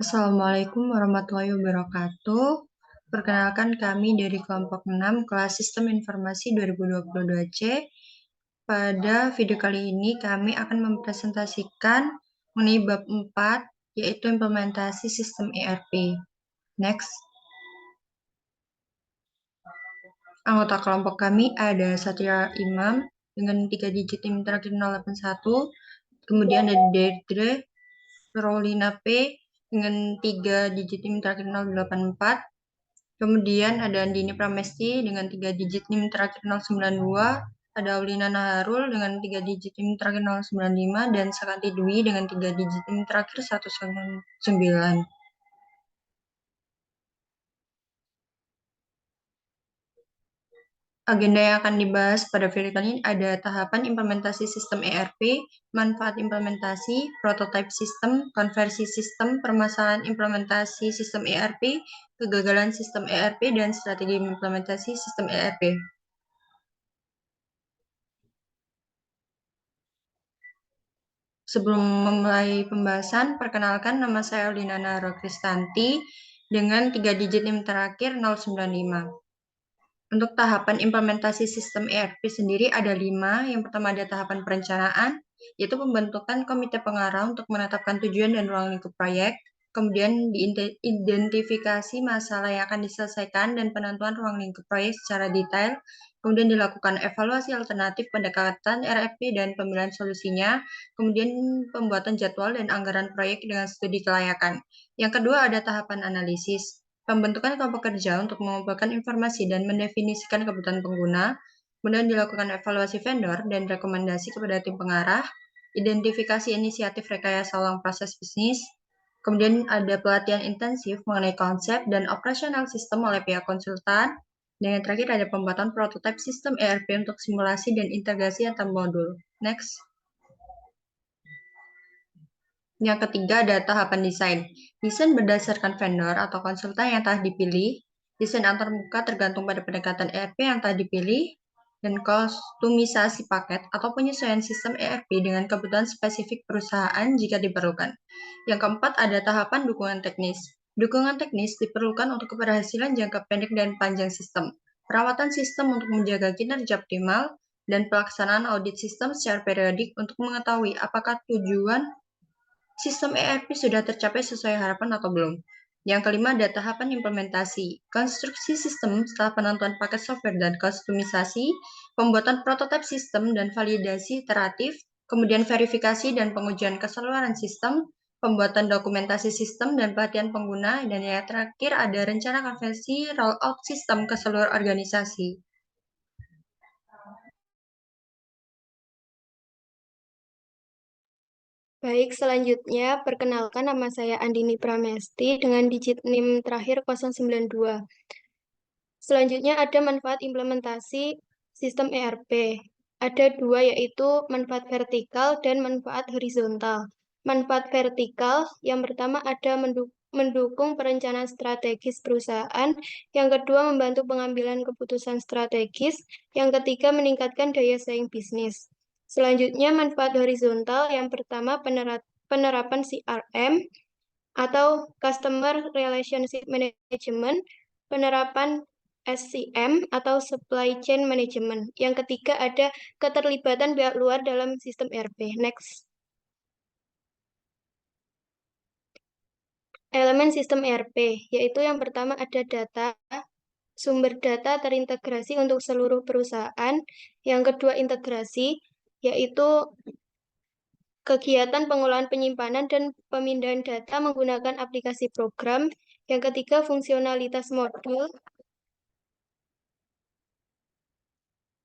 Assalamualaikum warahmatullahi wabarakatuh. Perkenalkan kami dari kelompok 6 kelas Sistem Informasi 2022C. Pada video kali ini kami akan mempresentasikan mengenai bab 4 yaitu implementasi sistem ERP. Next. Anggota kelompok kami ada Satria Imam dengan 3 digit NIM terakhir 081, kemudian ada Deirdre Rolina P dengan 3 digit NIM terakhir 084, kemudian ada Andini Pramesti dengan 3 digit NIM terakhir 092, ada Aulina Naharul dengan 3 digit NIM terakhir 095, dan Sakanti Dwi dengan 3 digit NIM terakhir 109. Agenda yang akan dibahas pada video kali ini ada tahapan implementasi sistem ERP, manfaat implementasi, prototype sistem, konversi sistem, permasalahan implementasi sistem ERP, kegagalan sistem ERP, dan strategi implementasi sistem ERP. Sebelum memulai pembahasan, perkenalkan nama saya Aulina Nara Kristanti dengan 3 digit NIM terakhir 095. Untuk tahapan implementasi sistem ERP sendiri ada 5. Yang pertama ada tahapan perencanaan, yaitu pembentukan komite pengarah untuk menetapkan tujuan dan ruang lingkup proyek. Kemudian diidentifikasi masalah yang akan diselesaikan dan penentuan ruang lingkup proyek secara detail. Kemudian dilakukan evaluasi alternatif pendekatan RFP dan pemilihan solusinya. Kemudian pembuatan jadwal dan anggaran proyek dengan studi kelayakan. Yang kedua ada tahapan analisis. Pembentukan kelompok kerja untuk mengumpulkan informasi dan mendefinisikan kebutuhan pengguna, kemudian dilakukan evaluasi vendor dan rekomendasi kepada tim pengarah, identifikasi inisiatif rekayasa ulang proses bisnis, kemudian ada pelatihan intensif mengenai konsep dan operasional sistem oleh pihak konsultan, dan yang terakhir ada pembuatan prototipe sistem ERP untuk simulasi dan integrasi antar modul. Next. Yang ketiga ada tahapan desain. Desain berdasarkan vendor atau konsultan yang telah dipilih. Desain antarmuka tergantung pada pendekatan ERP yang telah dipilih. Dan kostumisasi paket atau penyesuaian sistem ERP dengan kebutuhan spesifik perusahaan jika diperlukan. Yang keempat ada tahapan dukungan teknis. Dukungan teknis diperlukan untuk keberhasilan jangka pendek dan panjang sistem. Perawatan sistem untuk menjaga kinerja optimal dan pelaksanaan audit sistem secara periodik untuk mengetahui apakah tujuan sistem ERP sudah tercapai sesuai harapan atau belum. Yang kelima ada tahapan implementasi. Konstruksi sistem setelah penentuan paket software dan kostumisasi, pembuatan prototipe sistem dan validasi iteratif, kemudian verifikasi dan pengujian keseluruhan sistem, pembuatan dokumentasi sistem dan pelatihan pengguna, dan yang terakhir ada rencana konversi rollout sistem ke seluruh organisasi. Baik, selanjutnya perkenalkan nama saya Andini Pramesti dengan digit NIM terakhir 092. Selanjutnya ada manfaat implementasi sistem ERP. Ada 2 yaitu manfaat vertikal dan manfaat horizontal. Manfaat vertikal yang pertama ada mendukung perencanaan strategis perusahaan, yang kedua membantu pengambilan keputusan strategis, yang ketiga meningkatkan daya saing bisnis. Selanjutnya manfaat horizontal yang pertama penerapan CRM atau Customer Relationship Management, penerapan SCM atau Supply Chain Management. Yang ketiga ada keterlibatan pihak luar dalam sistem ERP. Next. Elemen sistem ERP, yaitu yang pertama ada data, sumber data terintegrasi untuk seluruh perusahaan. Yang kedua integrasi, yaitu kegiatan pengolahan penyimpanan dan pemindahan data menggunakan aplikasi program. Yang ketiga fungsionalitas modul.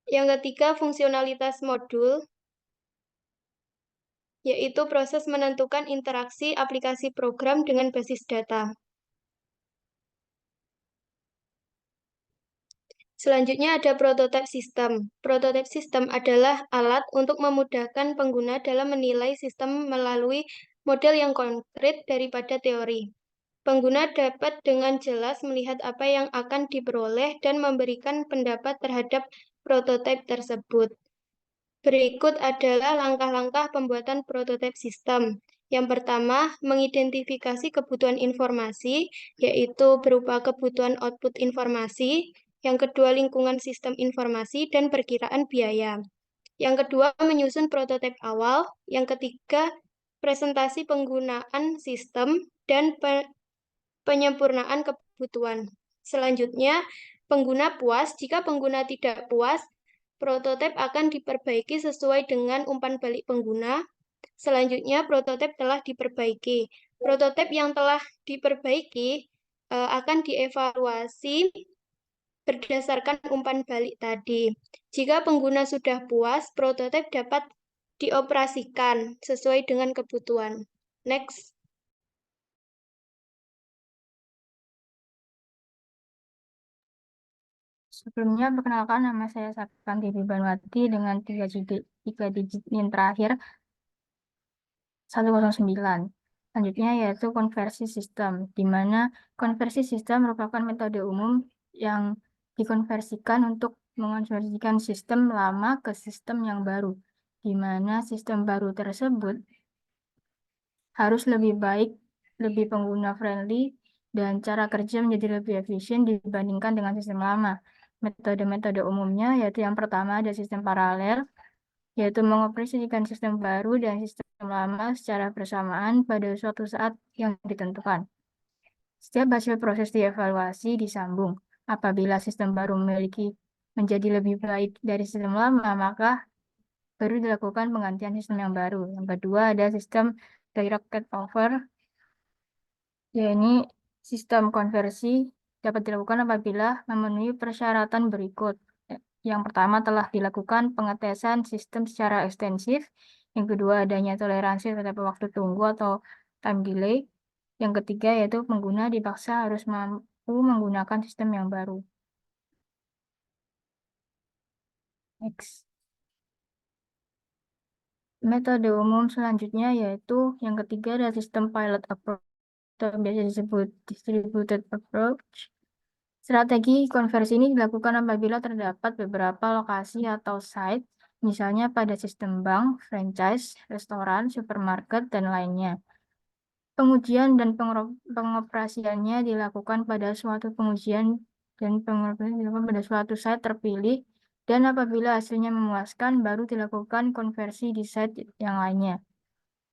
Yang ketiga fungsionalitas modul, yaitu proses menentukan interaksi aplikasi program dengan basis data. Selanjutnya ada prototipe sistem. Prototipe sistem adalah alat untuk memudahkan pengguna dalam menilai sistem melalui model yang konkret daripada teori. Pengguna dapat dengan jelas melihat apa yang akan diperoleh dan memberikan pendapat terhadap prototipe tersebut. Berikut adalah langkah-langkah pembuatan prototipe sistem. Yang pertama, mengidentifikasi kebutuhan informasi, yaitu berupa kebutuhan output informasi. Yang kedua, lingkungan sistem informasi dan perkiraan biaya. Yang kedua, menyusun prototipe awal. Yang ketiga, presentasi penggunaan sistem dan penyempurnaan kebutuhan. Selanjutnya, pengguna puas. Jika pengguna tidak puas, prototipe akan diperbaiki sesuai dengan umpan balik pengguna. Selanjutnya, prototipe telah diperbaiki. Prototipe yang telah diperbaiki akan dievaluasi berdasarkan umpan balik tadi. Jika pengguna sudah puas, prototipe dapat dioperasikan sesuai dengan kebutuhan. Next. Sebelumnya, perkenalkan nama saya Sakanti Banwati dengan 3 digit NIM terakhir 109. Selanjutnya yaitu konversi sistem, di mana konversi sistem merupakan metode umum yang dikonversikan untuk mengonversikan sistem lama ke sistem yang baru, di mana sistem baru tersebut harus lebih baik, lebih pengguna friendly, dan cara kerja menjadi lebih efisien dibandingkan dengan sistem lama. Metode-metode umumnya yaitu yang pertama ada sistem paralel, yaitu mengoperasikan sistem baru dan sistem lama secara bersamaan pada suatu saat yang ditentukan. Setiap hasil proses dievaluasi disambung. Apabila sistem baru menjadi lebih baik dari sistem lama, maka baru dilakukan penggantian sistem yang baru. Yang kedua ada sistem direct cut-over, yaitu sistem konversi dapat dilakukan apabila memenuhi persyaratan berikut. Yang pertama telah dilakukan pengetesan sistem secara ekstensif. Yang kedua adanya toleransi terhadap waktu tunggu atau time delay. Yang ketiga yaitu pengguna dipaksa harus mampu menggunakan sistem yang baru. Next. Metode umum selanjutnya yaitu yang ketiga adalah sistem pilot approach atau biasa disebut distributed approach. Strategi konversi ini dilakukan apabila terdapat beberapa lokasi atau site, misalnya pada sistem bank, franchise, restoran, supermarket, dan lainnya. Pengujian dan pengoperasiannya dilakukan pada suatu site terpilih, dan apabila hasilnya memuaskan, baru dilakukan konversi di site yang lainnya.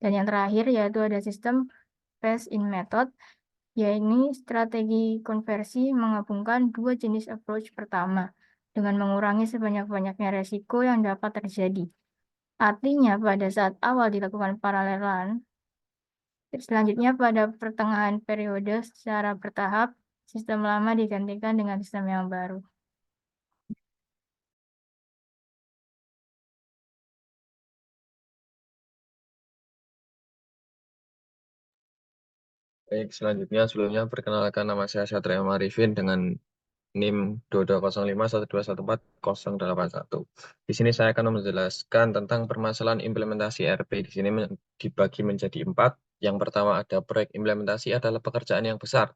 Dan yang terakhir yaitu ada sistem phase-in method, yaitu strategi konversi menggabungkan dua jenis approach pertama dengan mengurangi sebanyak-banyaknya resiko yang dapat terjadi. Artinya pada saat awal dilakukan paralelan, selanjutnya pada pertengahan periode secara bertahap, sistem lama digantikan dengan sistem yang baru. Baik, selanjutnya sebelumnya perkenalkan nama saya Satria Marifin dengan NIM 220512148081. Di sini saya akan menjelaskan tentang permasalahan implementasi ERP. Di sini dibagi menjadi 4. Yang pertama ada proyek implementasi adalah pekerjaan yang besar.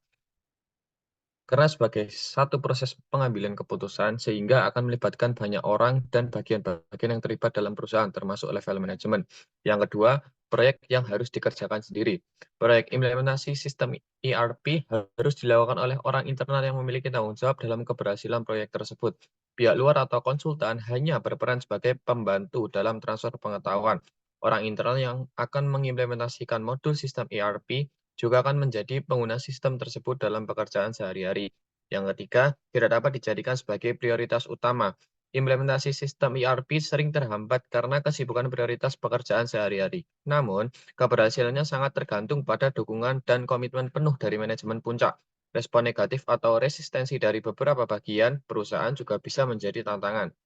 Karena sebagai satu proses pengambilan keputusan sehingga akan melibatkan banyak orang dan bagian-bagian yang terlibat dalam perusahaan termasuk level manajemen. Yang kedua, proyek yang harus dikerjakan sendiri. Proyek implementasi sistem ERP harus dilakukan oleh orang internal yang memiliki tanggung jawab dalam keberhasilan proyek tersebut. Pihak luar atau konsultan hanya berperan sebagai pembantu dalam transfer pengetahuan. Orang internal yang akan mengimplementasikan modul sistem ERP juga akan menjadi pengguna sistem tersebut dalam pekerjaan sehari-hari. Yang ketiga, tidak dapat dijadikan sebagai prioritas utama. Implementasi sistem ERP sering terhambat karena kesibukan prioritas pekerjaan sehari-hari. Namun, keberhasilannya sangat tergantung pada dukungan dan komitmen penuh dari manajemen puncak. Respon negatif atau resistensi dari beberapa bagian perusahaan juga bisa menjadi tantangan.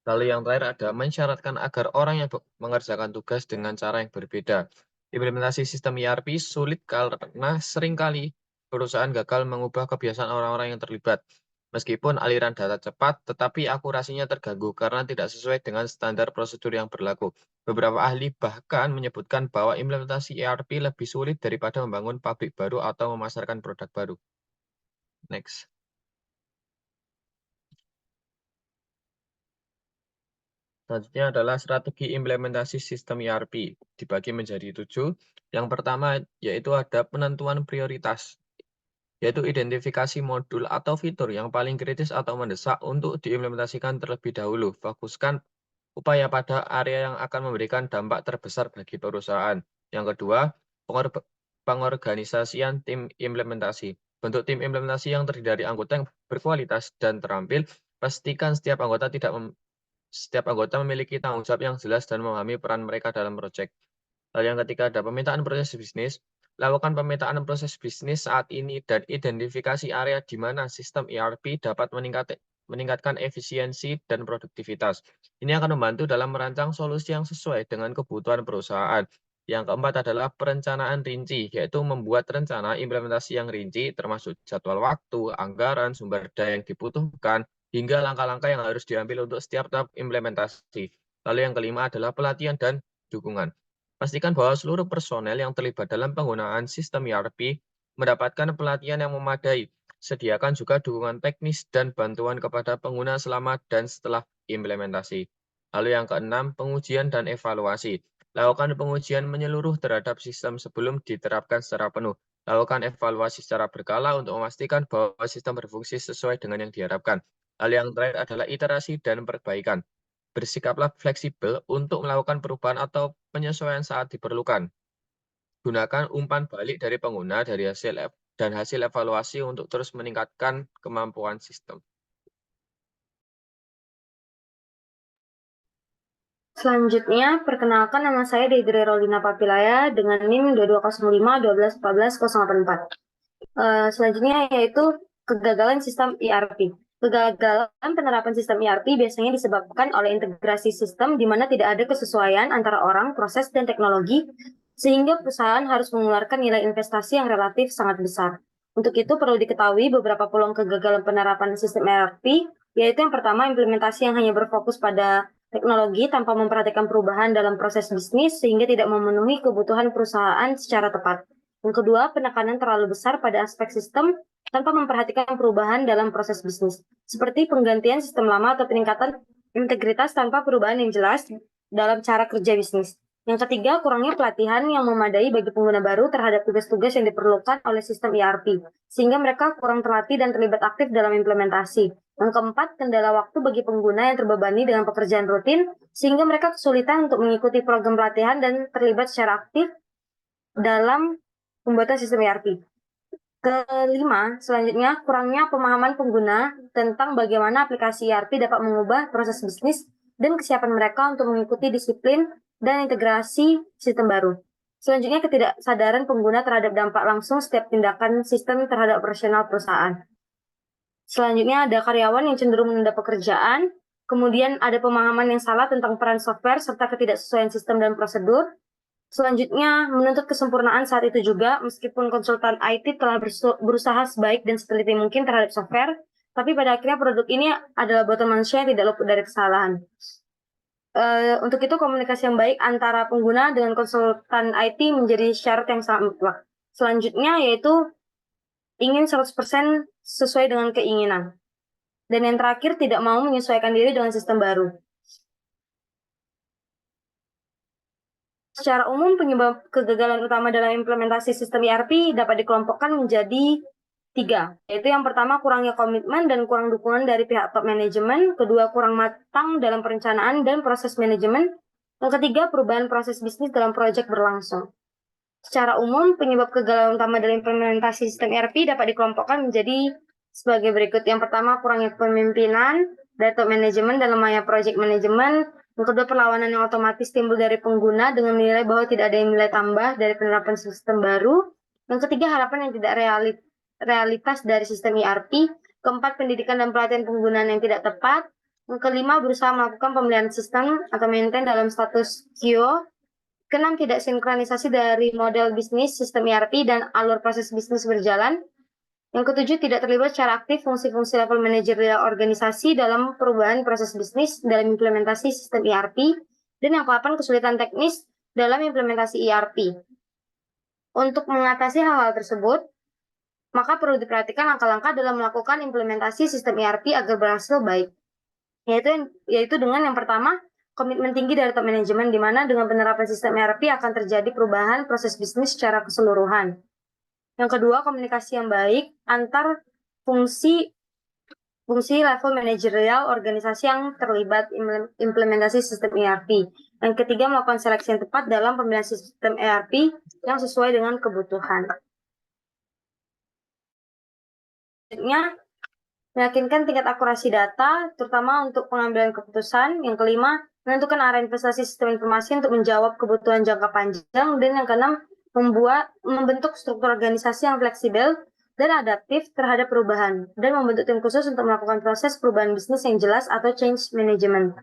Lalu yang terakhir ada mensyaratkan agar orang yang mengerjakan tugas dengan cara yang berbeda. Implementasi sistem ERP sulit karena seringkali perusahaan gagal mengubah kebiasaan orang-orang yang terlibat. Meskipun aliran data cepat, tetapi akurasinya terganggu karena tidak sesuai dengan standar prosedur yang berlaku. Beberapa ahli bahkan menyebutkan bahwa implementasi ERP lebih sulit daripada membangun pabrik baru atau memasarkan produk baru. Next. Selanjutnya adalah strategi implementasi sistem ERP, dibagi menjadi 7. Yang pertama yaitu ada penentuan prioritas, yaitu identifikasi modul atau fitur yang paling kritis atau mendesak untuk diimplementasikan terlebih dahulu. Fokuskan upaya pada area yang akan memberikan dampak terbesar bagi perusahaan. Yang kedua, pengorganisasian tim implementasi. Bentuk tim implementasi yang terdiri dari anggota yang berkualitas dan terampil. Pastikan setiap anggota memiliki tanggung jawab yang jelas dan memahami peran mereka dalam proyek. Lalu yang ketiga ada pemetaan proses bisnis. Lakukan pemetaan proses bisnis saat ini dan identifikasi area di mana sistem ERP dapat meningkatkan efisiensi dan produktivitas. Ini akan membantu dalam merancang solusi yang sesuai dengan kebutuhan perusahaan. Yang keempat adalah perencanaan rinci, yaitu membuat rencana implementasi yang rinci termasuk jadwal waktu, anggaran, sumber daya yang dibutuhkan, hingga langkah-langkah yang harus diambil untuk setiap tahap implementasi. Lalu yang kelima adalah pelatihan dan dukungan. Pastikan bahwa seluruh personel yang terlibat dalam penggunaan sistem ERP mendapatkan pelatihan yang memadai. Sediakan juga dukungan teknis dan bantuan kepada pengguna selama dan setelah implementasi. Lalu yang keenam, pengujian dan evaluasi. Lakukan pengujian menyeluruh terhadap sistem sebelum diterapkan secara penuh. Lakukan evaluasi secara berkala untuk memastikan bahwa sistem berfungsi sesuai dengan yang diharapkan. Hal yang terakhir adalah iterasi dan perbaikan. Bersikaplah fleksibel untuk melakukan perubahan atau penyesuaian saat diperlukan. Gunakan umpan balik dari pengguna dari hasil evaluasi untuk terus meningkatkan kemampuan sistem. Selanjutnya, perkenalkan nama saya Deidre Rolina Papilaya dengan NIM 2205 1214084. Selanjutnya yaitu kegagalan sistem ERP. Kegagalan penerapan sistem ERP biasanya disebabkan oleh integrasi sistem di mana tidak ada kesesuaian antara orang, proses, dan teknologi, sehingga perusahaan harus mengeluarkan nilai investasi yang relatif sangat besar. Untuk itu perlu diketahui beberapa peluang kegagalan penerapan sistem ERP, yaitu yang pertama implementasi yang hanya berfokus pada teknologi tanpa memperhatikan perubahan dalam proses bisnis sehingga tidak memenuhi kebutuhan perusahaan secara tepat. Yang kedua, penekanan terlalu besar pada aspek sistem tanpa memperhatikan perubahan dalam proses bisnis, seperti penggantian sistem lama atau peningkatan integritas tanpa perubahan yang jelas dalam cara kerja bisnis. Yang ketiga, kurangnya pelatihan yang memadai bagi pengguna baru terhadap tugas-tugas yang diperlukan oleh sistem ERP, sehingga mereka kurang terlatih dan terlibat aktif dalam implementasi. Yang keempat, kendala waktu bagi pengguna yang terbebani dengan pekerjaan rutin, sehingga mereka kesulitan untuk mengikuti program pelatihan dan terlibat secara aktif dalam pembuatan sistem ERP. Kelima, selanjutnya, kurangnya pemahaman pengguna tentang bagaimana aplikasi ERP dapat mengubah proses bisnis dan kesiapan mereka untuk mengikuti disiplin dan integrasi sistem baru. Selanjutnya, ketidaksadaran pengguna terhadap dampak langsung setiap tindakan sistem terhadap operasional perusahaan. Selanjutnya ada karyawan yang cenderung menunda pekerjaan, kemudian ada pemahaman yang salah tentang peran software serta ketidaksesuaian sistem dan prosedur. Selanjutnya menuntut kesempurnaan saat itu juga, meskipun konsultan IT telah berusaha sebaik dan seteliti mungkin terhadap software, tapi pada akhirnya produk ini adalah buatan manusia yang tidak luput dari kesalahan. Untuk itu komunikasi yang baik antara pengguna dengan konsultan IT menjadi syarat yang sangat mutlak. Selanjutnya yaitu ingin 100% sesuai dengan keinginan. Dan yang terakhir, tidak mau menyesuaikan diri dengan sistem baru. Secara umum, penyebab kegagalan utama dalam implementasi sistem ERP dapat dikelompokkan menjadi 3, yaitu yang pertama kurangnya komitmen dan kurang dukungan dari pihak top manajemen, kedua kurang matang dalam perencanaan dan proses manajemen, yang ketiga perubahan proses bisnis dalam proyek berlangsung. Secara umum, penyebab kegagalan utama dalam implementasi sistem ERP dapat dikelompokkan menjadi sebagai berikut. Yang pertama, kurangnya kepemimpinan dari top manajemen dan lemahnya project manajemen. Yang kedua, perlawanan yang otomatis timbul dari pengguna dengan menilai bahwa tidak ada nilai tambah dari penerapan sistem baru. Yang ketiga, harapan yang tidak realitas dari sistem ERP. Keempat, pendidikan dan pelatihan penggunaan yang tidak tepat. Yang kelima, berusaha melakukan pemeliharaan sistem atau maintain dalam status quo. Keenam, tidak sinkronisasi dari model bisnis, sistem ERP, dan alur proses bisnis berjalan. Yang ketujuh, tidak terlibat secara aktif fungsi-fungsi level manajerial organisasi dalam perubahan proses bisnis dalam implementasi sistem ERP. Dan yang ke-8, kesulitan teknis dalam implementasi ERP. Untuk mengatasi hal-hal tersebut, maka perlu diperhatikan langkah-langkah dalam melakukan implementasi sistem ERP agar berhasil baik. Yaitu dengan yang pertama, komitmen tinggi dari top manajemen, di mana dengan penerapan sistem ERP akan terjadi perubahan proses bisnis secara keseluruhan. Yang kedua, komunikasi yang baik antar fungsi level manajerial organisasi yang terlibat implementasi sistem ERP. Yang ketiga, melakukan seleksi yang tepat dalam pemilihan sistem ERP yang sesuai dengan kebutuhan. Selanjutnya, meyakinkan tingkat akurasi data, terutama untuk pengambilan keputusan. Yang kelima, menentukan arah investasi sistem informasi untuk menjawab kebutuhan jangka panjang. Dan yang keenam, membentuk struktur organisasi yang fleksibel dan adaptif terhadap perubahan, dan membentuk tim khusus untuk melakukan proses perubahan bisnis yang jelas atau change management.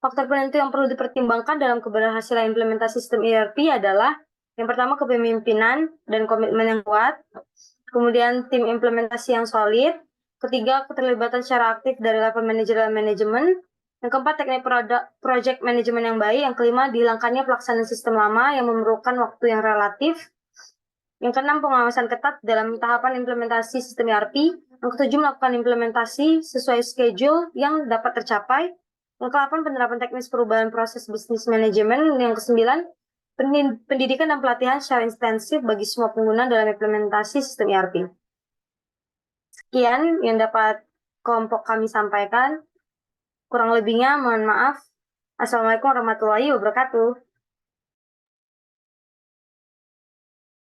Faktor penentu yang perlu dipertimbangkan dalam keberhasilan implementasi sistem ERP adalah yang pertama, kepemimpinan dan komitmen yang kuat, kemudian tim implementasi yang solid, ketiga, keterlibatan secara aktif dari level manajerial manajemen, yang keempat, teknik project management yang baik, yang kelima, dihilangkannya pelaksanaan sistem lama yang memerlukan waktu yang relatif, yang keenam, pengawasan ketat dalam tahapan implementasi sistem ERP, yang ketujuh, melakukan implementasi sesuai schedule yang dapat tercapai, yang ke-8, penerapan teknis perubahan proses bisnis manajemen, yang ke-9, pendidikan dan pelatihan secara intensif bagi semua pengguna dalam implementasi sistem ERP. Sekian yang dapat kelompok kami sampaikan. Kurang lebihnya mohon maaf. Assalamualaikum warahmatullahi wabarakatuh.